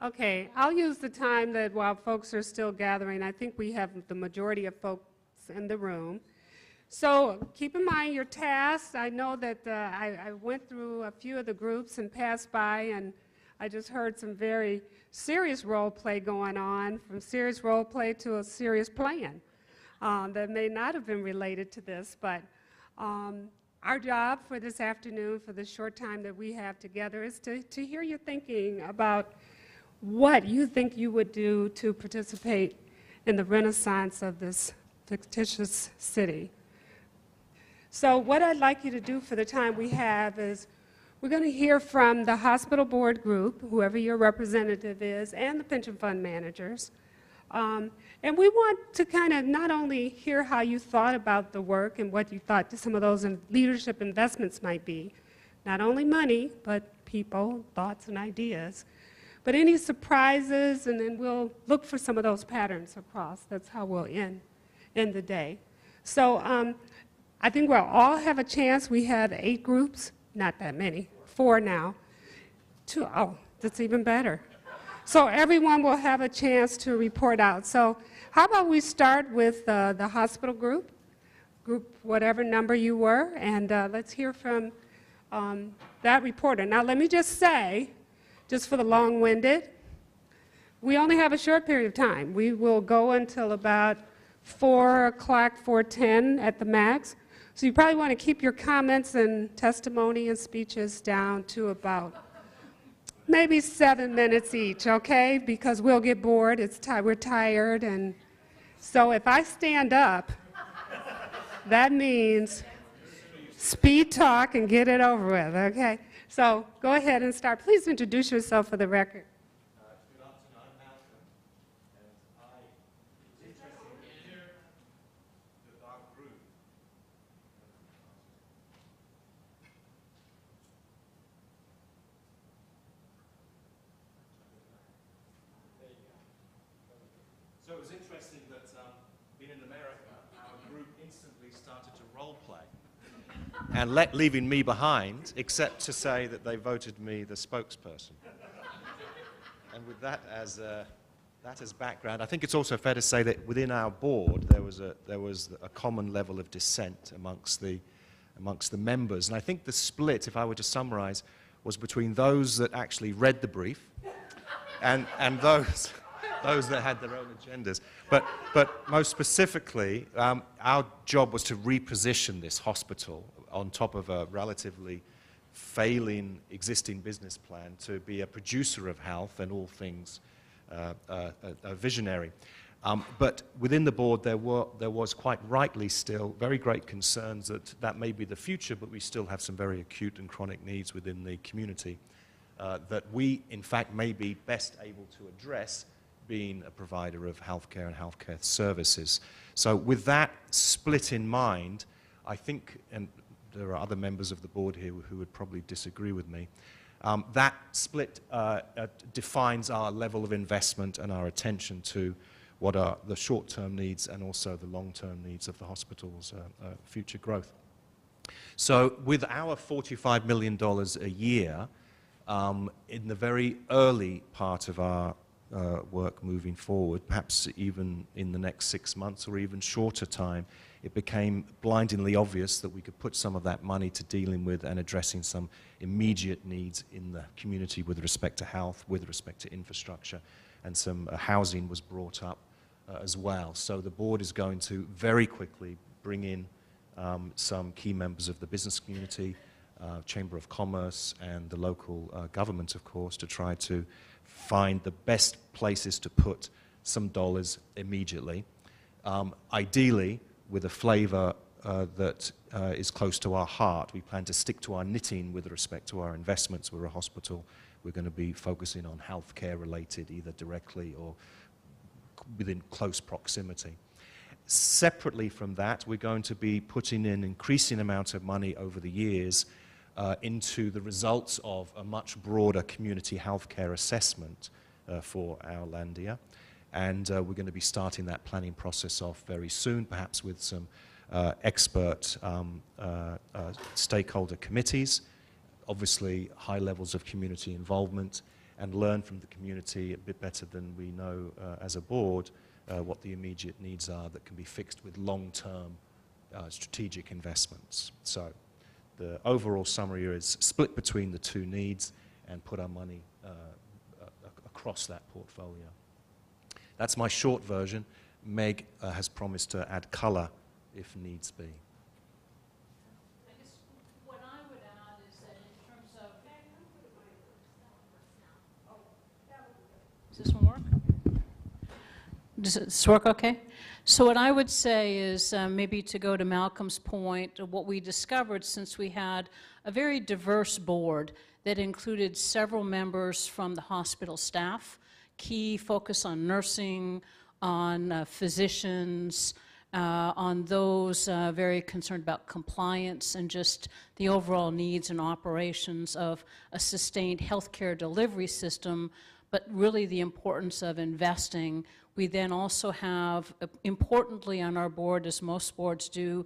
Okay, I'll use the time that while folks are still gathering. I think we have the majority of folks in the room. So keep in mind your tasks. I know that I went through a few of the groups and passed by, and I just heard some very serious role play going on, from serious role play to a serious plan that may not have been related to this. But our job for this afternoon, for the short time that we have together, is to hear your thinking about what you think you would do to participate in the renaissance of this fictitious city. So what I'd like you to do for the time we have is we're going to hear from the hospital board group, whoever your representative is, and the pension fund managers. And we want to kind of not only hear how you thought about the work and what you thought some of those leadership investments might be, not only money, but people, thoughts, and ideas, but any surprises, and then we'll look for some of those patterns across. That's how we'll end the day. So I think we'll all have a chance. We have 8 groups, not that many, 4 now. 2, oh, that's even better. So everyone will have a chance to report out. So how about we start with the hospital group whatever number you were, and let's hear from that reporter. Now let me just say, just for the long-winded, we only have a short period of time. We will go until about 4 o'clock, 4:10 at the max. So you probably want to keep your comments and testimony and speeches down to about maybe 7 minutes each, okay? Because we'll get bored, we're tired, and so if I stand up, that means speed talk and get it over with, okay? So go ahead and start. Please introduce yourself for the record. Good afternoon, I'm Malcolm, and was interested to hear our group. There you go. So it was interesting that being in America, our group instantly started to role play. And leaving me behind, except to say that they voted me the spokesperson. And with that as background, I think it's also fair to say that within our board there was a common level of dissent amongst the members. And I think the split, if I were to summarize, was between those that actually read the brief and those that had their own agendas. But most specifically, our job was to reposition this hospital on top of a relatively failing existing business plan to be a producer of health and all things visionary. But within the board, there was quite rightly still very great concerns that may be the future, but we still have some very acute and chronic needs within the community that we, in fact, may be best able to address being a provider of healthcare and healthcare services. So with that split in mind, I think, and there are other members of the board here who would probably disagree with me, that split defines our level of investment and our attention to what are the short-term needs and also the long-term needs of the hospital's future growth. So with our $45 million a year, in the very early part of our work moving forward, perhaps even in the next 6 months or even shorter time, it became blindingly obvious that we could put some of that money to dealing with and addressing some immediate needs in the community with respect to health, with respect to infrastructure, and some housing was brought up as well. So the board is going to very quickly bring in some key members of the business community, Chamber of Commerce, and the local government, of course, to try to find the best places to put some dollars immediately. Ideally, with a flavor that is close to our heart. We plan to stick to our knitting with respect to our investments. We're a hospital. We're going to be focusing on healthcare related, either directly or within close proximity. Separately from that, we're going to be putting in increasing amount of money over the years into the results of a much broader community healthcare assessment for Ourlandia. And we're going to be starting that planning process off very soon, perhaps with some expert stakeholder committees, obviously high levels of community involvement, and learn from the community a bit better than we know as a board what the immediate needs are that can be fixed with long-term strategic investments. So the overall summary is split between the two needs and put our money across that portfolio. That's my short version. Meg has promised to add colour if needs be. I guess what I would add is that in terms of... Does this one work? Does this work okay? So what I would say is maybe to go to Malcolm's point, what we discovered since we had a very diverse board that included several members from the hospital staff, key focus on nursing, on physicians, on those very concerned about compliance and just the overall needs and operations of a sustained healthcare delivery system, but really the importance of investing. We then also have, importantly on our board, as most boards do,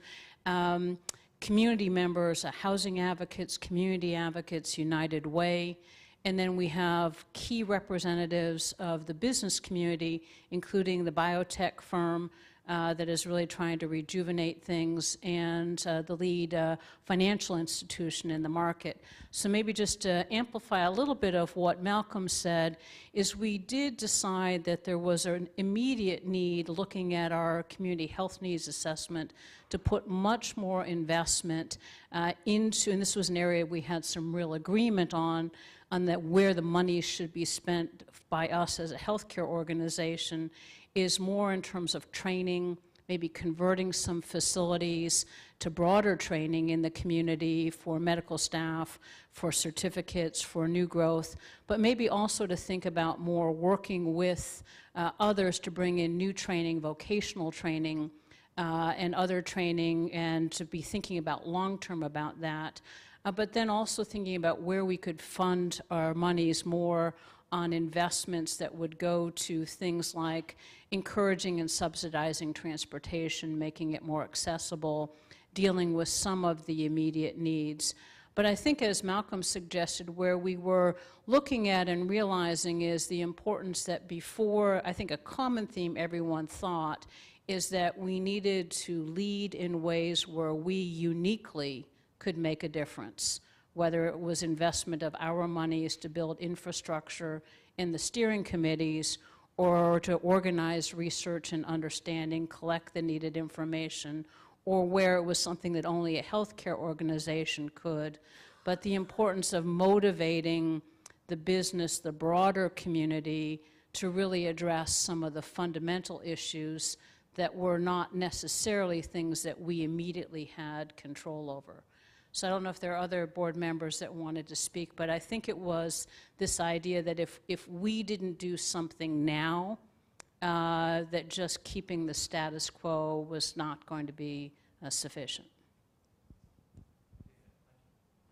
community members, housing advocates, community advocates, United Way, and then we have key representatives of the business community, including the biotech firm that is really trying to rejuvenate things, and the lead financial institution in the market. So maybe just to amplify a little bit of what Malcolm said, is we did decide that there was an immediate need, looking at our community health needs assessment, to put much more investment into, and this was an area we had some real agreement on that where the money should be spent by us as a healthcare organization, is more in terms of training, maybe converting some facilities to broader training in the community for medical staff, for certificates, for new growth, but maybe also to think about more working with others to bring in new training, vocational training, and other training, and to be thinking about long-term about that. But then also thinking about where we could fund our monies more on investments that would go to things like encouraging and subsidizing transportation, making it more accessible, dealing with some of the immediate needs. But I think, as Malcolm suggested, where we were looking at and realizing is the importance that before, I think a common theme everyone thought is that we needed to lead in ways where we uniquely could make a difference, whether it was investment of our monies to build infrastructure in the steering committees, or to organize research and understanding, collect the needed information, or where it was something that only a healthcare organization could. But the importance of motivating the business, the broader community, to really address some of the fundamental issues that were not necessarily things that we immediately had control over. So I don't know if there are other board members that wanted to speak, but I think it was this idea that if we didn't do something now, that just keeping the status quo was not going to be sufficient.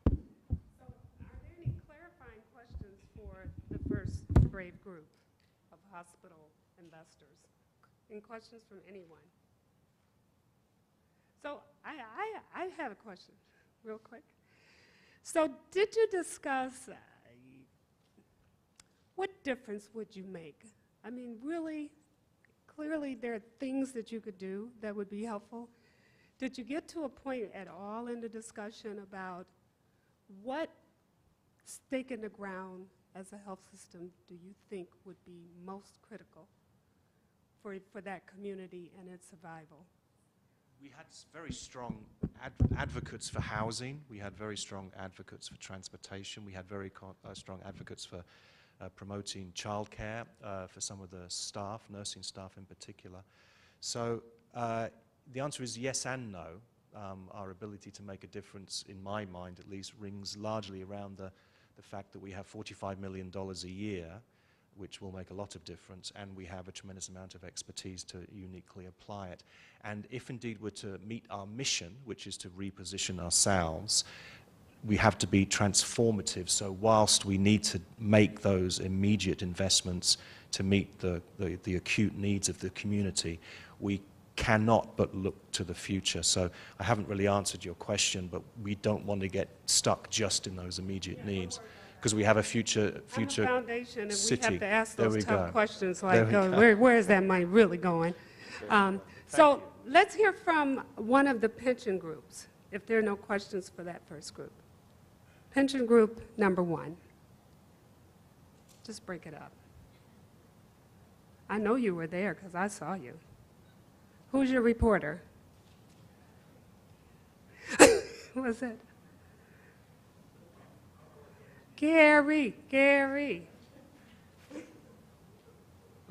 So are there any clarifying questions for the first brave group of hospital investors? Any questions from anyone? So I have a question. Real quick. So did you discuss what difference would you make? I mean, really, clearly there are things that you could do that would be helpful. Did you get to a point at all in the discussion about what stake in the ground as a health system do you think would be most critical for that community and its survival? We had very strong advocates for housing. We had very strong advocates for transportation. We had very strong advocates for promoting childcare for some of the staff, nursing staff in particular. So the answer is yes and no. Our ability to make a difference, in my mind at least, rings largely around the fact that we have $45 million a year, which will make a lot of difference, and we have a tremendous amount of expertise to uniquely apply it. And if indeed we're to meet our mission, which is to reposition ourselves, we have to be transformative. So whilst we need to make those immediate investments to meet the acute needs of the community, we cannot but look to the future. So I haven't really answered your question, but we don't want to get stuck just in those immediate needs. because we have a future I'm a foundation, and we city. have to ask There those we tough go. questions There like, we go. where is that money really going? So let's hear from one of the pension groups, if there are no questions for that first group. Pension group number 1. Just break it up. I know you were there because I saw you. Who's your reporter? Who was it? Gary.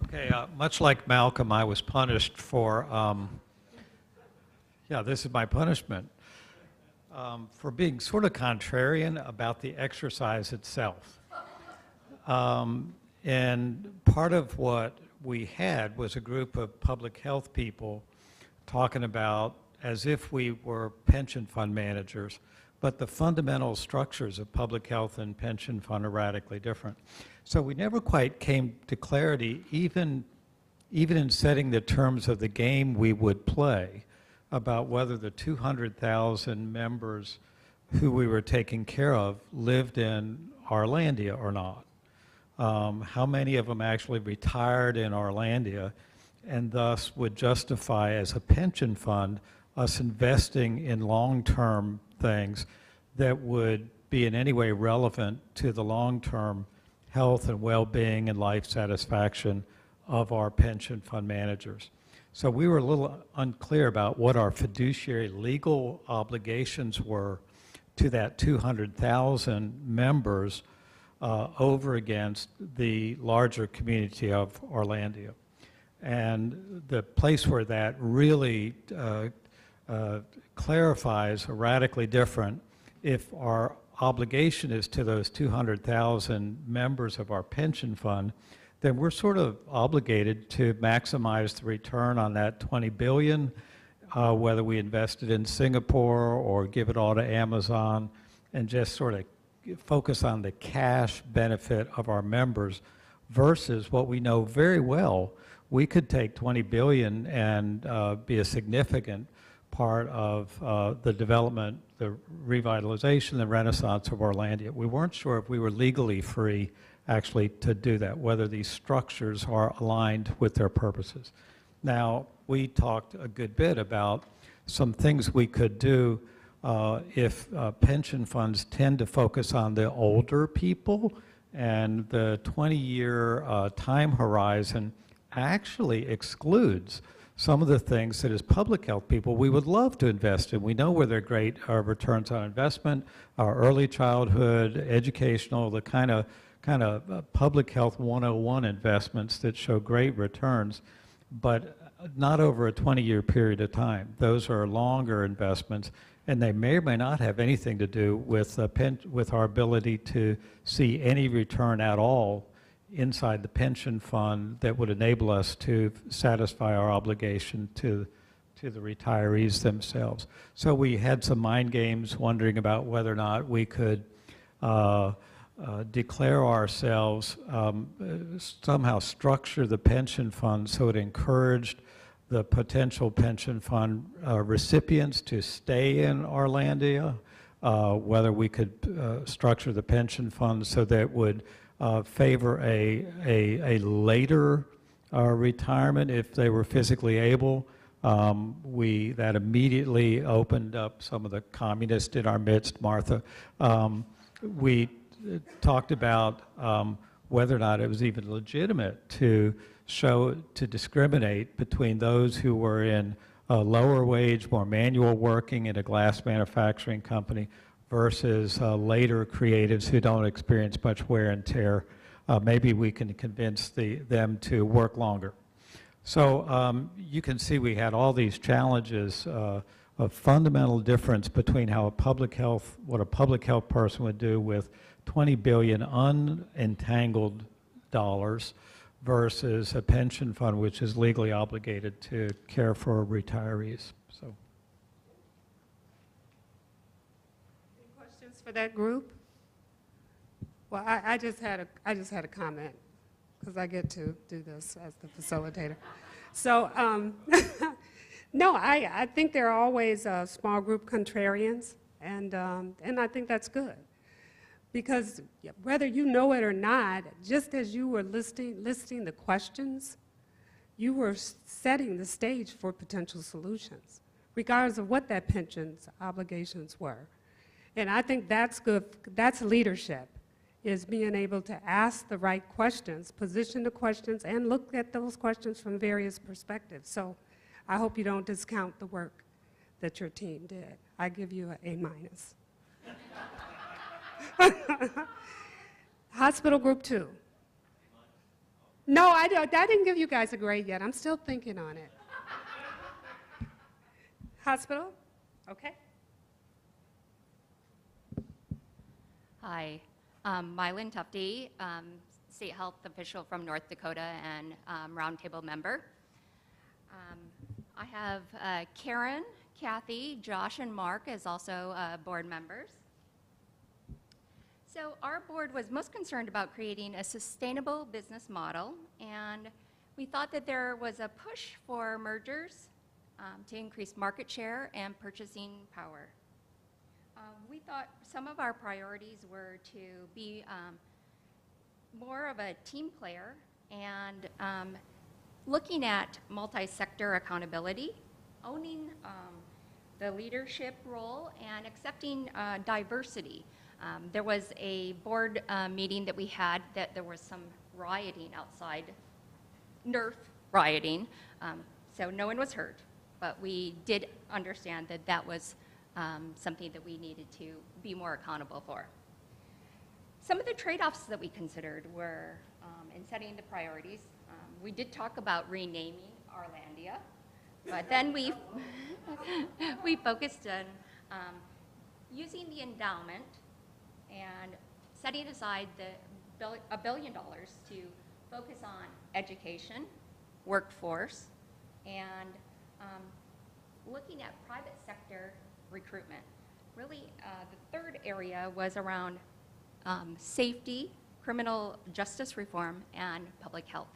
Okay, much like Malcolm, I was punished for, this is my punishment, for being sort of contrarian about the exercise itself. And part of what we had was a group of public health people talking about as if we were pension fund managers, but the fundamental structures of public health and pension fund are radically different. So we never quite came to clarity, even in setting the terms of the game we would play, about whether the 200,000 members who we were taking care of lived in Ourlandia or not. How many of them actually retired in Ourlandia and thus would justify as a pension fund us investing in long-term things that would be in any way relevant to the long-term health and well-being and life satisfaction of our pension fund managers. So we were a little unclear about what our fiduciary legal obligations were to that 200,000 members over against the larger community of Ourlandia. And the place where that really clarifies are radically different. If our obligation is to those 200,000 members of our pension fund, then we're sort of obligated to maximize the return on that 20 billion, whether we invest it in Singapore or give it all to Amazon, and just sort of focus on the cash benefit of our members versus what we know very well. We could take 20 billion and be a significant part of the development, the revitalization, the renaissance of Ourlandia. We weren't sure if we were legally free actually to do that, whether these structures are aligned with their purposes. Now, we talked a good bit about some things we could do if pension funds tend to focus on the older people, and the 20-year time horizon actually excludes some of the things that as public health people we would love to invest in. We know where they're great returns on investment, our early childhood, educational, the kind of public health 101 investments that show great returns, but not over a 20-year period of time. Those are longer investments, and they may or may not have anything to do with our ability to see any return at all inside the pension fund that would enable us to satisfy our obligation to the retirees themselves. So we had some mind games wondering about whether or not we could declare ourselves, somehow structure the pension fund so it encouraged the potential pension fund recipients to stay in Ourlandia, whether we could structure the pension fund so that it would favor a later retirement if they were physically able. That immediately opened up some of the communists in our midst, Martha. We talked about whether or not it was even legitimate to discriminate between those who were in lower wage, more manual working in a glass manufacturing company versus later creatives who don't experience much wear and tear. Maybe we can convince them to work longer. So you can see we had all these challenges of fundamental difference between what a public health person would do with 20 billion unentangled dollars versus a pension fund which is legally obligated to care for retirees. So, any questions for that group? Well, I just had a comment because I get to do this as the facilitator. So, no, I think there are always small group contrarians, and I think that's good. Because whether you know it or not, just as you were listing the questions, you were setting the stage for potential solutions, regardless of what that pension's obligations were. And I think that's good, that's leadership, is being able to ask the right questions, position the questions, and look at those questions from various perspectives. So I hope you don't discount the work that your team did. I give you an A-. Hospital Group 2. No, I didn't give you guys a grade yet. I'm still thinking on it. Hospital? Okay. Hi, Mylin Tufte, State Health Official from North Dakota and Roundtable member. I have Karen, Kathy, Josh, and Mark as also board members. So our board was most concerned about creating a sustainable business model, and we thought that there was a push for mergers to increase market share and purchasing power. We thought some of our priorities were to be more of a team player and looking at multi-sector accountability, owning the leadership role, and accepting diversity. There was a board meeting that we had that there was some rioting outside, nerf rioting, so no one was hurt, but we did understand that that was something that we needed to be more accountable for. Some of the trade-offs that we considered were in setting the priorities. We did talk about renaming Ourlandia, but then we focused on using the endowment and setting aside $1 billion to focus on education, workforce, and looking at private sector recruitment. Really, the third area was around safety, criminal justice reform, and public health.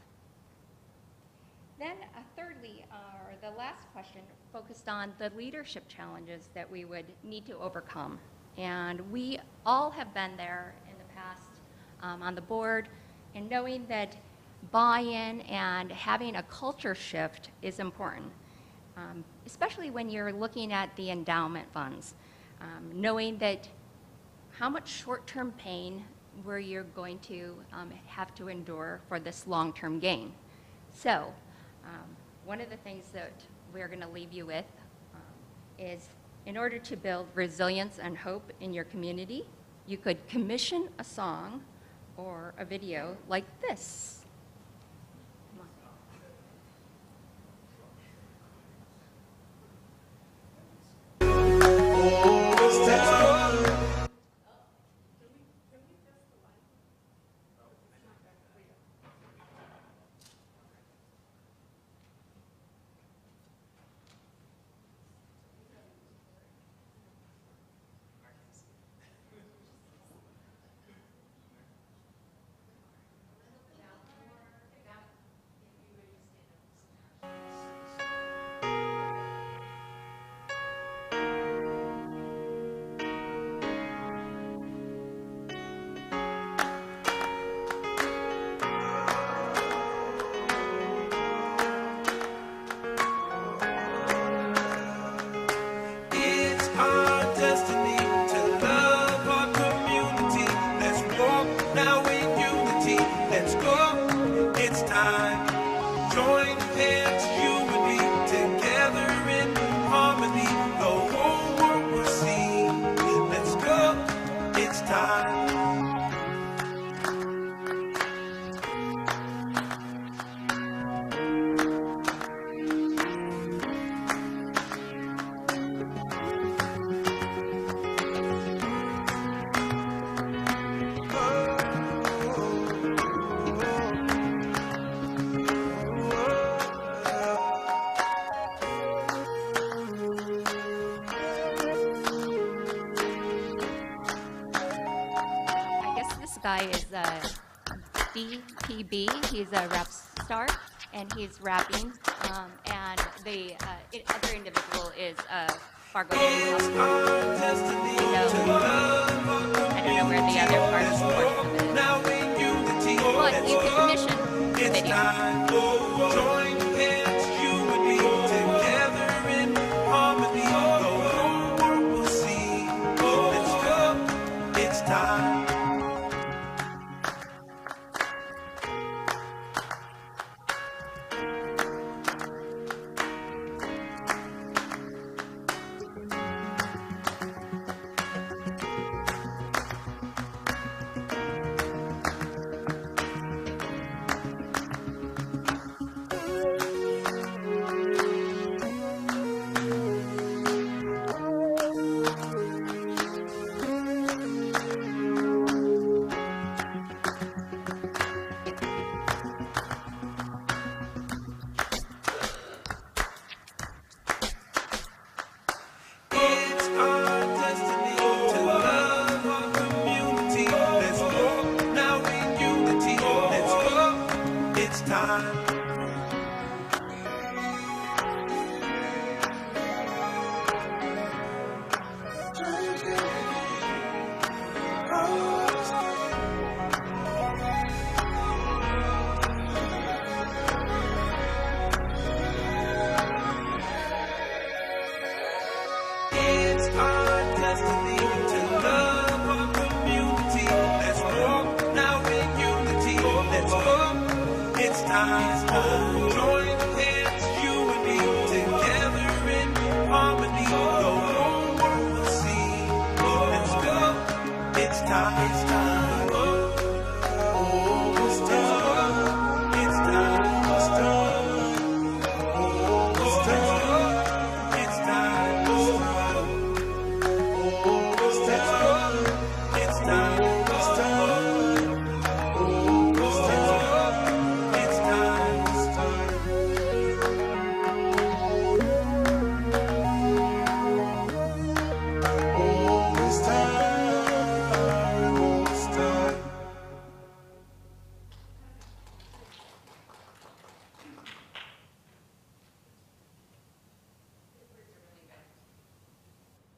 Then thirdly, or the last question, focused on the leadership challenges that we would need to overcome. And we all have been there in the past on the board, and knowing that buy-in and having a culture shift is important, especially when you're looking at the endowment funds, knowing that how much short-term pain where you're going to have to endure for this long-term gain. So one of the things that we're going to leave you with is, in order to build resilience and hope in your community, you could commission a song or a video like this. Come on. Guy is DPB. He's a rap star, and he's rapping. And the other individual is Fargo City Health. I don't know where the other part is portion of it. But you can commission video.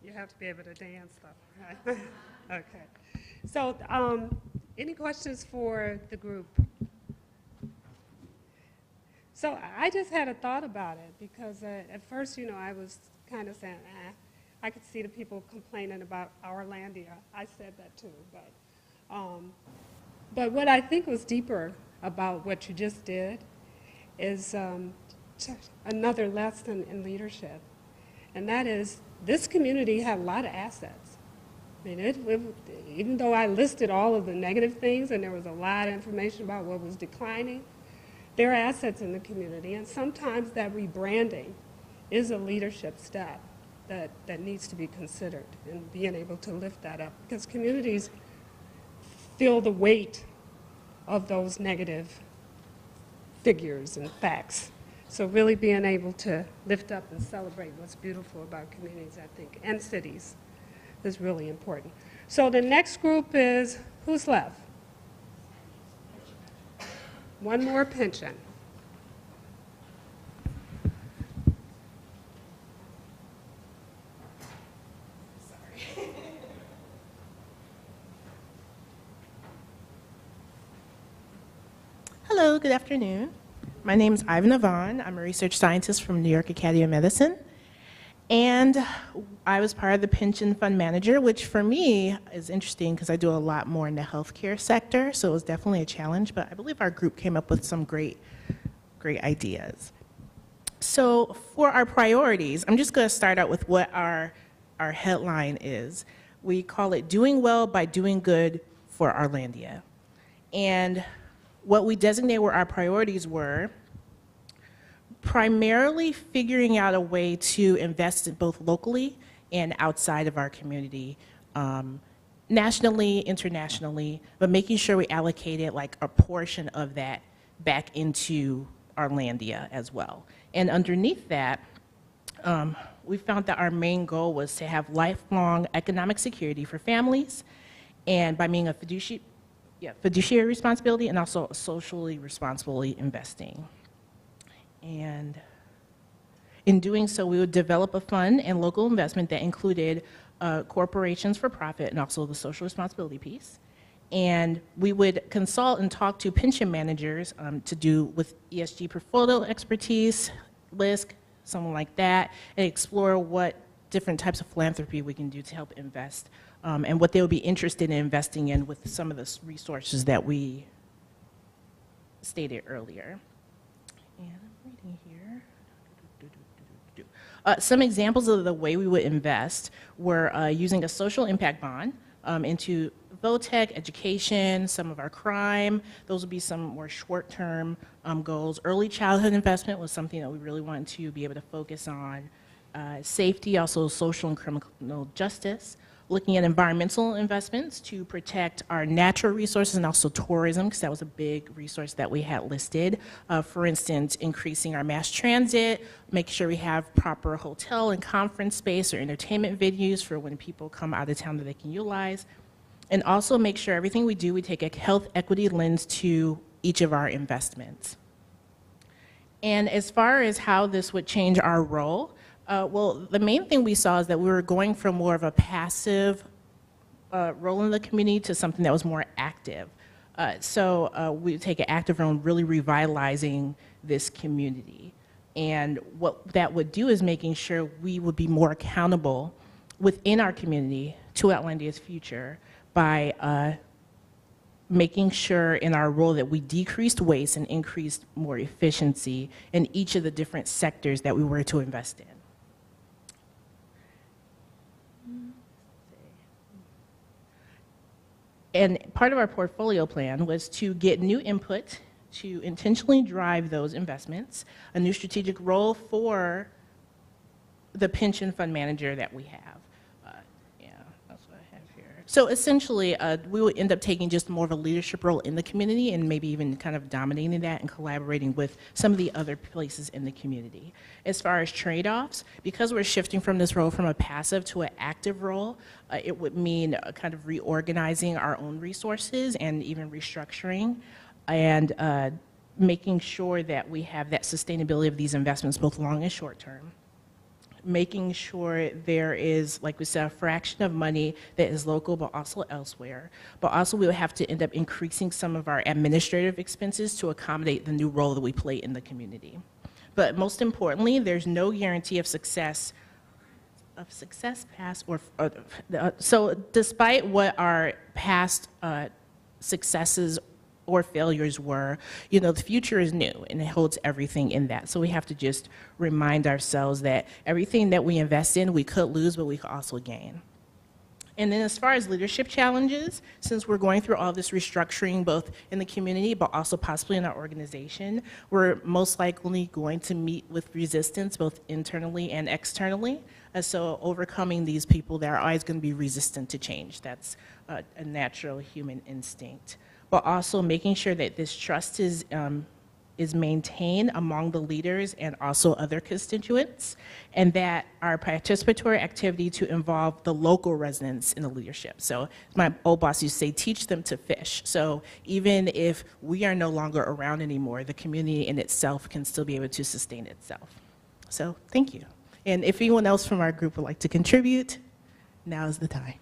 You have to be able to dance, though. Right? Okay. So, any questions for the group? So I just had a thought about it because at first, I was kind of saying, I could see the people complaining about Ourlandia. I said that too, but what I think was deeper about what you just did is another lesson in leadership, and that is this community had a lot of assets. I mean, even though I listed all of the negative things and there was a lot of information about what was declining, there are assets in the community, and sometimes that rebranding is a leadership step that needs to be considered and being able to lift that up, because communities feel the weight of those negative figures and facts. So really being able to lift up and celebrate what's beautiful about communities, I think, and cities is really important. So the next group is, who's left? One more pension. Hello, good afternoon. My name is Ivan Avon. I'm a research scientist from New York Academy of Medicine. And I was part of the pension fund manager, which for me is interesting because I do a lot more in the healthcare sector, so it was definitely a challenge, but I believe our group came up with some great ideas. So for our priorities, I'm just going to start out with what our headline is. We call it Doing Well by Doing Good for Ourlandia. And what we designate where our priorities were, primarily figuring out a way to invest in both locally and outside of our community, nationally, internationally, but making sure we allocated like a portion of that back into Ourlandia as well. And underneath that, we found that our main goal was to have lifelong economic security for families, and by being a fiduciary responsibility and also socially responsibly investing. And In doing so, we would develop a fund and local investment that included corporations for profit and also the social responsibility piece. And we would consult and talk to pension managers to do with ESG portfolio expertise, risk, someone like that, and explore what different types of philanthropy we can do to help invest and what they would be interested in investing in with some of the resources that we stated earlier. And I'm reading here. Some examples of the way we would invest were using a social impact bond into VOTEC, education, some of our crime. Those would be some more short-term goals. Early childhood investment was something that we really wanted to be able to focus on. Safety, also social and criminal justice. Looking at environmental investments to protect our natural resources and also tourism, because that was a big resource that we had listed. For instance, increasing our mass transit, making sure we have proper hotel and conference space or entertainment venues for when people come out of town that they can utilize. And also make sure everything we do, we take a health equity lens to each of our investments. And as far as how this would change our role, well, the main thing we saw is that we were going from more of a passive role in the community to something that was more active. So we take an active role in really revitalizing this community. And what that would do is making sure we would be more accountable within our community to Ourlandia's future by making sure in our role that we decreased waste and increased more efficiency in each of the different sectors that we were to invest in. And part of our portfolio plan was to get new input to intentionally drive those investments, a new strategic role for the pension fund manager that we have. Yeah, that's what I have here. So essentially, we would end up taking just more of a leadership role in the community and maybe even kind of dominating that and collaborating with some of the other places in the community. As far as trade-offs, because we're shifting from this role from a passive to an active role, it would mean kind of reorganizing our own resources and even restructuring and making sure that we have that sustainability of these investments both long and short term. Making sure there is, like we said, a fraction of money that is local but also elsewhere. But also we would have to end up increasing some of our administrative expenses to accommodate the new role that we play in the community. But most importantly, there's no guarantee of success past or so despite what our past successes or failures were, you know, the future is new and it holds everything in that. So we have to just remind ourselves that everything that we invest in, we could lose, but we could also gain. And then as far as leadership challenges, since we're going through all this restructuring both in the community but also possibly in our organization, we're most likely going to meet with resistance both internally and externally. So overcoming these people that are always going to be resistant to change, that's a natural human instinct. But also making sure that this trust is maintained among the leaders and also other constituents, and that our participatory activity to involve the local residents in the leadership. So my old boss used to say, teach them to fish. So even if we are no longer around anymore, the community in itself can still be able to sustain itself. So thank you. And if anyone else from our group would like to contribute, now is the time.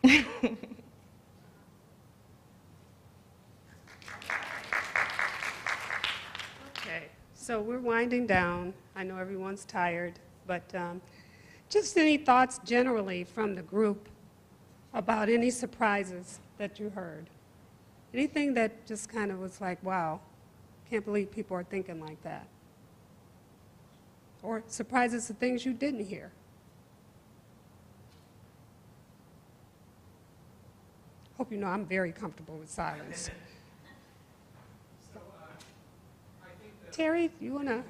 So we're winding down. I know everyone's tired, but just any thoughts generally from the group about any surprises that you heard? Anything that just kind of was like, wow, can't believe people are thinking like that? Or surprises to things you didn't hear? Hope you know I'm very comfortable with silence. Terry, you wanna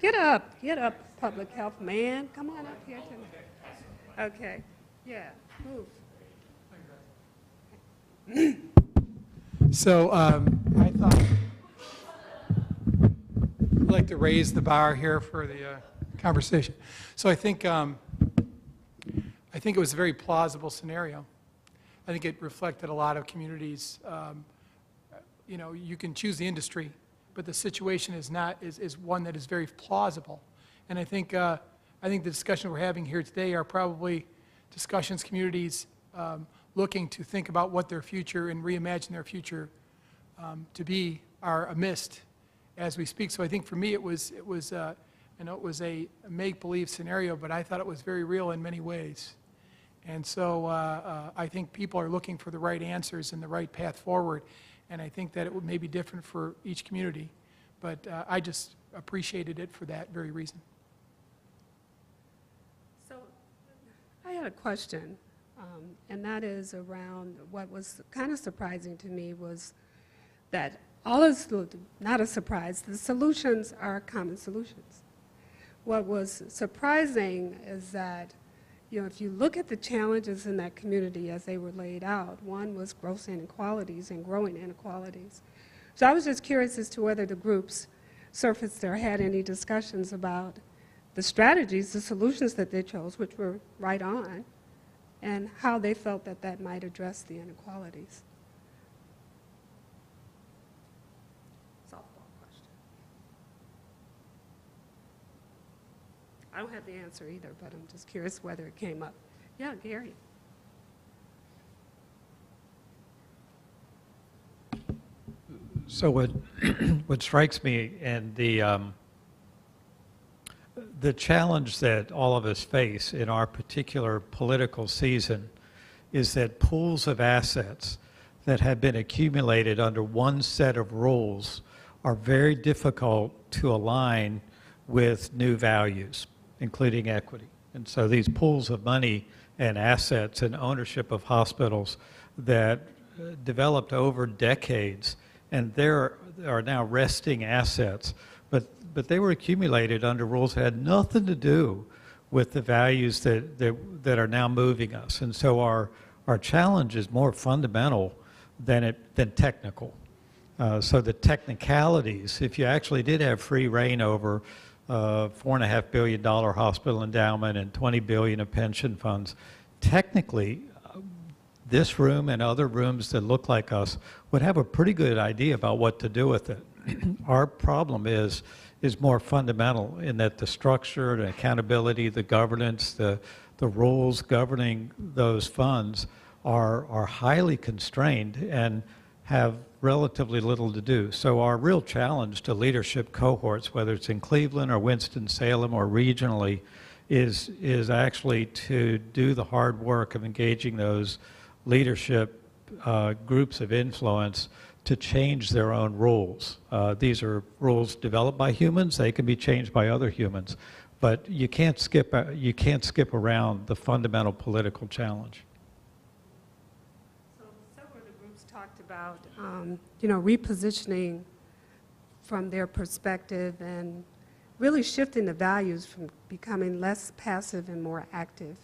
get up, public health man, come on up here tonight. Okay, yeah, move. So I thought I'd like to raise the bar here for the conversation. So I think it was a very plausible scenario. I think it reflected a lot of communities. You know, you can choose the industry, but the situation is one that is very plausible. And I think the discussion we're having here today are probably discussions communities looking to think about what their future and reimagine their future to be are amidst as we speak. So I think for me it was I know it was a make-believe scenario, but I thought it was very real in many ways. And so I think people are looking for the right answers and the right path forward. And I think that it may be different for each community. But I just appreciated it for that very reason. So I had a question, and that is around what was kind of surprising to me was that all is not a surprise. The solutions are common solutions. What was surprising is that, you know, if you look at the challenges in that community as they were laid out, one was gross inequalities and growing inequalities. So I was just curious as to whether the groups surfaced or had any discussions about the strategies, the solutions that they chose, which were right on, and how they felt that that might address the inequalities. Softball question. I don't have the answer either, but I'm just curious whether it came up. Yeah, Gary. So what strikes me, and the challenge that all of us face in our particular political season is that pools of assets that have been accumulated under one set of rules are very difficult to align with new values, including equity. And so these pools of money and assets and ownership of hospitals that developed over decades, and there are now resting assets, but they were accumulated under rules that had nothing to do with the values that are now moving us. And so our challenge is more fundamental than technical. So the technicalities, if you actually did have free reign over $4.5 billion hospital endowment and $20 billion of pension funds, technically, this room and other rooms that look like us would have a pretty good idea about what to do with it. Our problem is more fundamental in that the structure, the accountability, the governance, the rules governing those funds are highly constrained and have relatively little to do. So our real challenge to leadership cohorts, whether it's in Cleveland or Winston-Salem or regionally, is actually to do the hard work of engaging those leadership groups of influence to change their own rules. These are rules developed by humans. They can be changed by other humans, but you can't skip around the fundamental political challenge. So several of the groups talked about, you know, repositioning from their perspective and really shifting the values from becoming less passive and more active.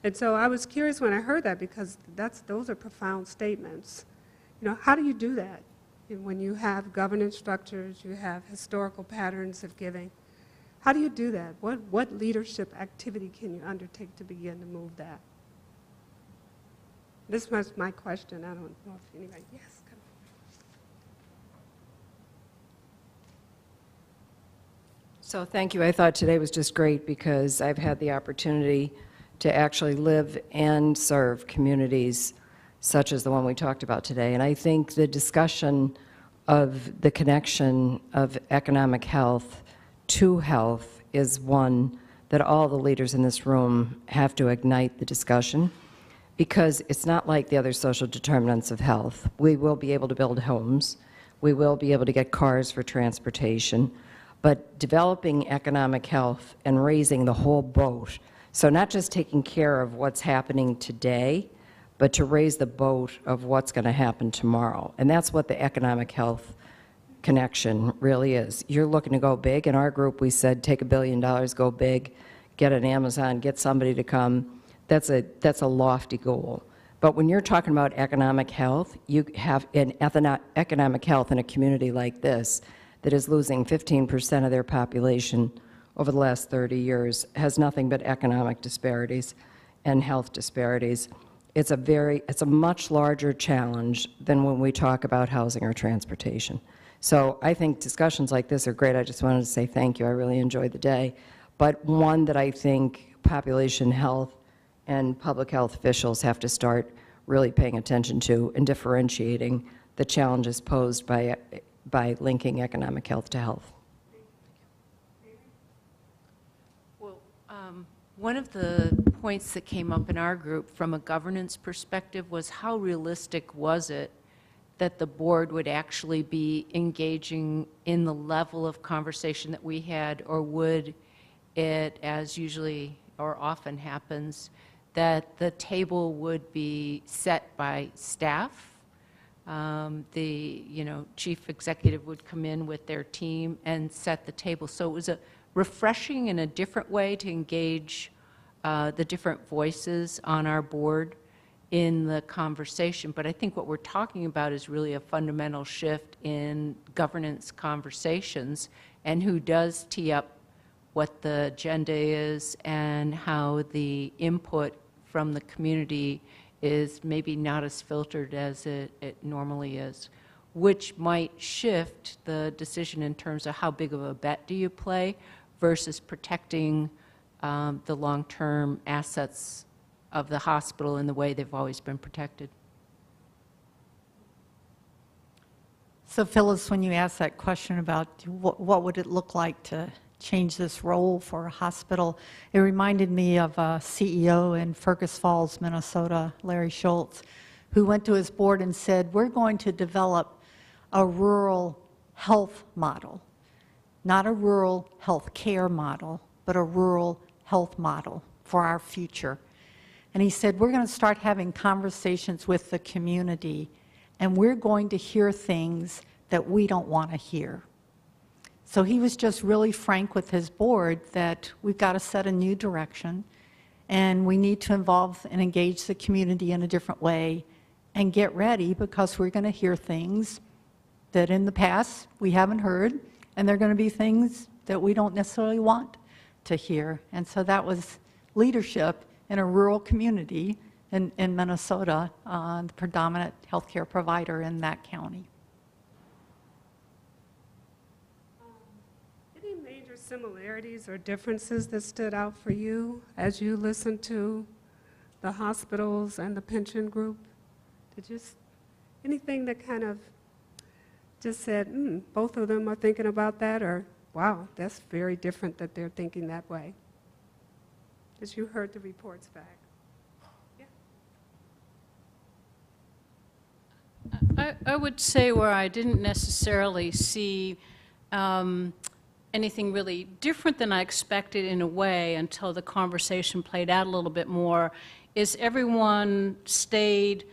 And so I was curious when I heard that, because those are profound statements. You know, how do you do that? And when you have governance structures, you have historical patterns of giving. How do you do that? What leadership activity can you undertake to begin to move that? This was my question. I don't know if anybody, yes, come on. So thank you. I thought today was just great because I've had the opportunity to actually live and serve communities such as the one we talked about today. And I think the discussion of the connection of economic health to health is one that all the leaders in this room have to ignite the discussion, because it's not like the other social determinants of health. We will be able to build homes. We will be able to get cars for transportation. But developing economic health and raising the whole boat, so not just taking care of what's happening today, but to raise the boat of what's going to happen tomorrow. And that's what the economic health connection really is. You're looking to go big. In our group, we said take $1 billion, go big, get an Amazon, get somebody to come. That's a lofty goal. But when you're talking about economic health, you have an economic health in a community like this that is losing 15% of their population over the last 30 years, has nothing but economic disparities and health disparities. It's a much larger challenge than when we talk about housing or transportation. So I think discussions like this are great. I just wanted to say thank you. I really enjoyed the day. but one that I think population health and public health officials have to start really paying attention to and differentiating the challenges posed by linking economic health to health. Well, one of the points that came up in our group from a governance perspective was how realistic was it that the board would actually be engaging in the level of conversation that we had, or would it, as usually or often happens, that the table would be set by staff? The chief executive would come in with their team and set the table. So it was a refreshing and a different way to engage the different voices on our board in the conversation. But I think what we're talking about is really a fundamental shift in governance conversations, and who does tee up what the agenda is and how the input from the community is maybe not as filtered as it normally is, which might shift the decision in terms of how big of a bet do you play versus protecting the long-term assets of the hospital in the way they've always been protected. So Phyllis, when you asked that question about what would it look like to change this role for a hospital, it reminded me of a CEO in Fergus Falls, Minnesota, Larry Schultz, who went to his board and said, we're going to develop a rural health model, not a rural health care model, but a rural health model for our future. And he said, we're going to start having conversations with the community, and we're going to hear things that we don't want to hear. So he was just really frank with his board that we've got to set a new direction, and we need to involve and engage the community in a different way and get ready, because we're going to hear things that in the past we haven't heard, and they're going to be things that we don't necessarily want to hear. And so that was leadership in a rural community in Minnesota, the predominant healthcare provider in that county. Any major similarities or differences that stood out for you as you listened to the hospitals and the pension group? Anything that kind of just said, both of them are thinking about that, or wow, that's very different that they're thinking that way? As you heard the reports back. Yeah. I would say where I didn't necessarily see anything really different than I expected in a way until the conversation played out a little bit more is everyone stayed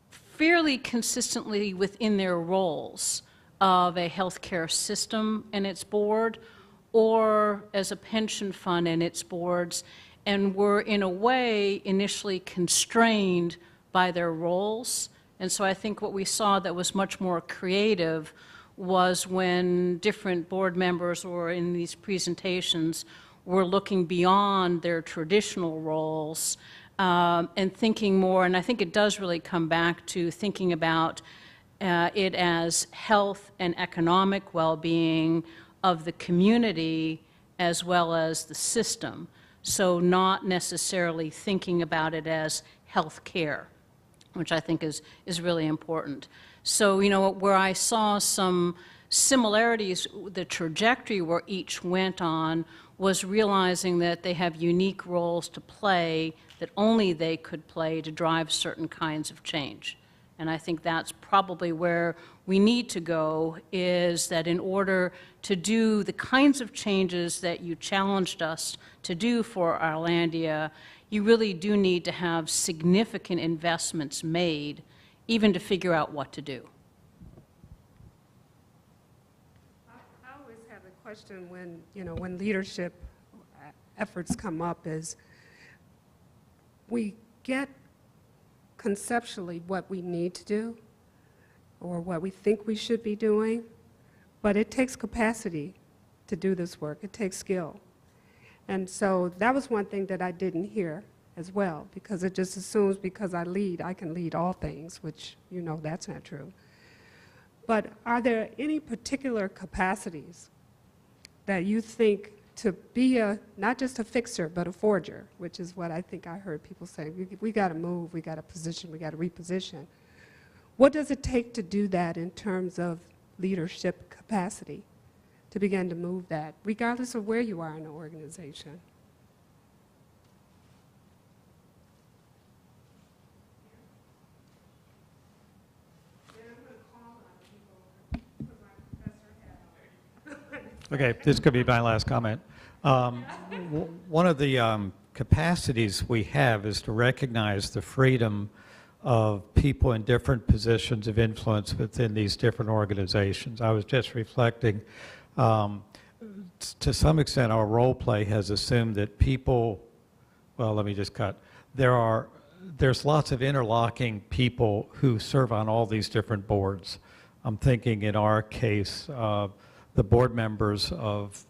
fairly consistently within their roles of a healthcare system and its board, or as a pension fund and its boards, and were in a way initially constrained by their roles. And so I think what we saw that was much more creative was when different board members or in these presentations were looking beyond their traditional roles and thinking more, and I think it does really come back to thinking about it as health and economic well-being of the community as well as the system. So not necessarily thinking about it as health care, which I think is really important. So, where I saw some similarities, the trajectory where each went on was realizing that they have unique roles to play that only they could play to drive certain kinds of change. And I think that's probably where we need to go, is that in order to do the kinds of changes that you challenged us to do for Ourlandia, you really do need to have significant investments made, even to figure out what to do. I always have a question when leadership efforts come up is we get conceptually what we need to do or what we think we should be doing, but it takes capacity to do this work. It takes skill. And so that was one thing that I didn't hear as well, because it just assumes because I lead, I can lead all things, which that's not true. But are there any particular capacities that you think to be not just a fixer, but a forger, which is what I think I heard people say. We got to move, we got to position, we got to reposition. What does it take to do that in terms of leadership capacity, to begin to move that, regardless of where you are in the organization? Okay, this could be my last comment. One of the capacities we have is to recognize the freedom of people in different positions of influence within these different organizations. I was just reflecting, to some extent our role play has assumed that people, well, let me just cut. There's lots of interlocking people who serve on all these different boards. I'm thinking in our case, the board members of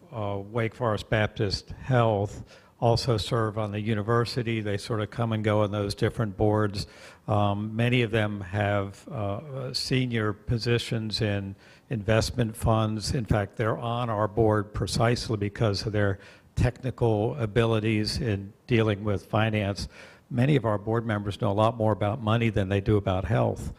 Wake Forest Baptist Health also serve on the university. They sort of come and go in those different boards. Many of them have senior positions in investment funds. In fact, they're on our board precisely because of their technical abilities in dealing with finance. Many of our board members know a lot more about money than they do about health.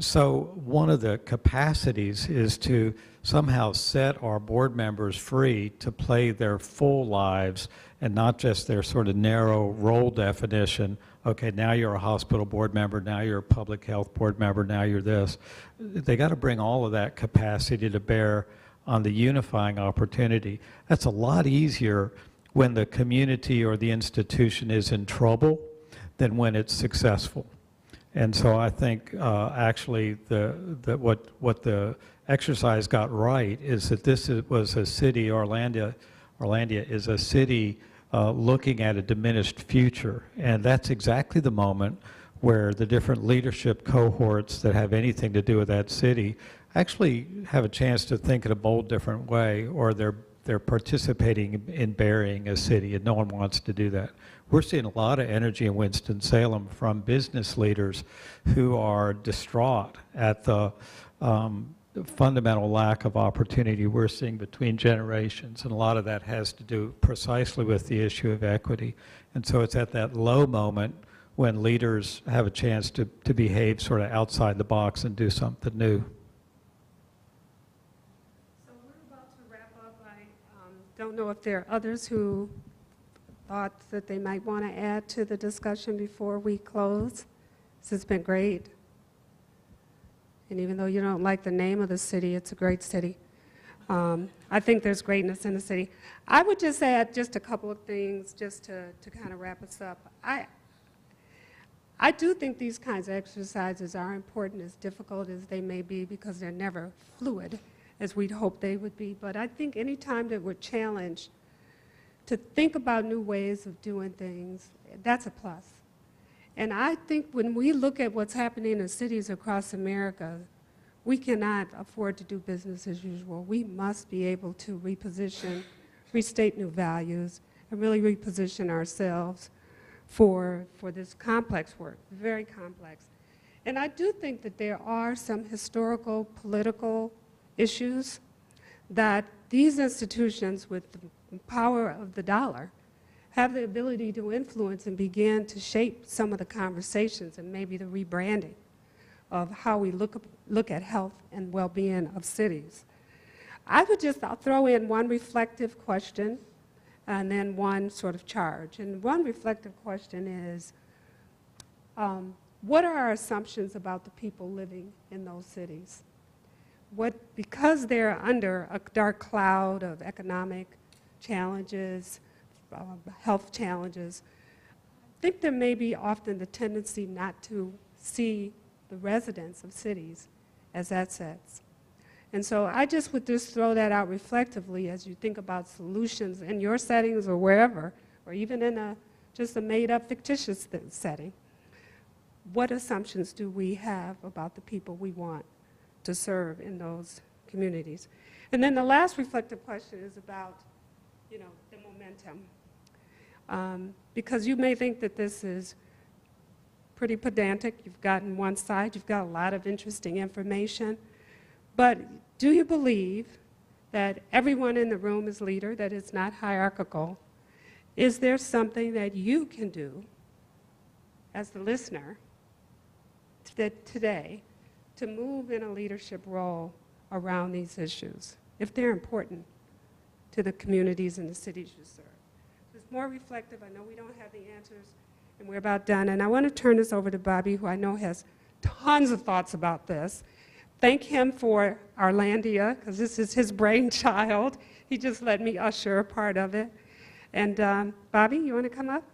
So one of the capacities is to somehow set our board members free to play their full lives and not just their sort of narrow role definition. Okay, now you're a hospital board member, now you're a public health board member, now you're this. They got to bring all of that capacity to bear on the unifying opportunity. That's a lot easier when the community or the institution is in trouble than when it's successful. And so I think actually what the exercise got right is that this was a city, Ourlandia is a city looking at a diminished future. And that's exactly the moment where the different leadership cohorts that have anything to do with that city actually have a chance to think in a bold different way, or they're participating in burying a city, and no one wants to do that. We're seeing a lot of energy in Winston-Salem from business leaders who are distraught at the fundamental lack of opportunity we're seeing between generations, and a lot of that has to do precisely with the issue of equity. And so it's at that low moment when leaders have a chance to behave sort of outside the box and do something new. So we're about to wrap up. I don't know if there are others who thought that they might want to add to the discussion before we close. This has been great. And even though you don't like the name of the city, it's a great city. I think there's greatness in the city. I would just add just a couple of things just to kind of wrap us up. I do think these kinds of exercises are important, as difficult as they may be, because they're never fluid as we'd hope they would be. But I think any time that we're challenged to think about new ways of doing things, that's a plus. And I think when we look at what's happening in cities across America, we cannot afford to do business as usual. We must be able to reposition, restate new values, and really reposition ourselves for this complex work, very complex. And I do think that there are some historical, political issues that these institutions with the power of the dollar have the ability to influence and begin to shape some of the conversations and maybe the rebranding of how we look at health and well-being of cities. I would just, I'll throw in one reflective question and then one sort of charge. And one reflective question is, what are our assumptions about the people living in those cities? Because they're under a dark cloud of economic challenges, health challenges, I think there may be often the tendency not to see the residents of cities as assets. And so I just would just throw that out reflectively as you think about solutions in your settings or wherever, or even in just a made-up fictitious setting. What assumptions do we have about the people we want to serve in those communities? And then the last reflective question is about, the momentum. Because you may think that this is pretty pedantic. You've gotten one side, you've got a lot of interesting information. But do you believe that everyone in the room is leader, that it's not hierarchical. Is there something that you can do as the listener today to move in a leadership role around these issues, if they're important to the communities and the cities you serve? It's more reflective. I know we don't have the answers, and we're about done. And I want to turn this over to Bobby, who I know has tons of thoughts about this. Thank him for Ourlandia, because this is his brainchild. He just let me usher a part of it. And Bobby, you want to come up?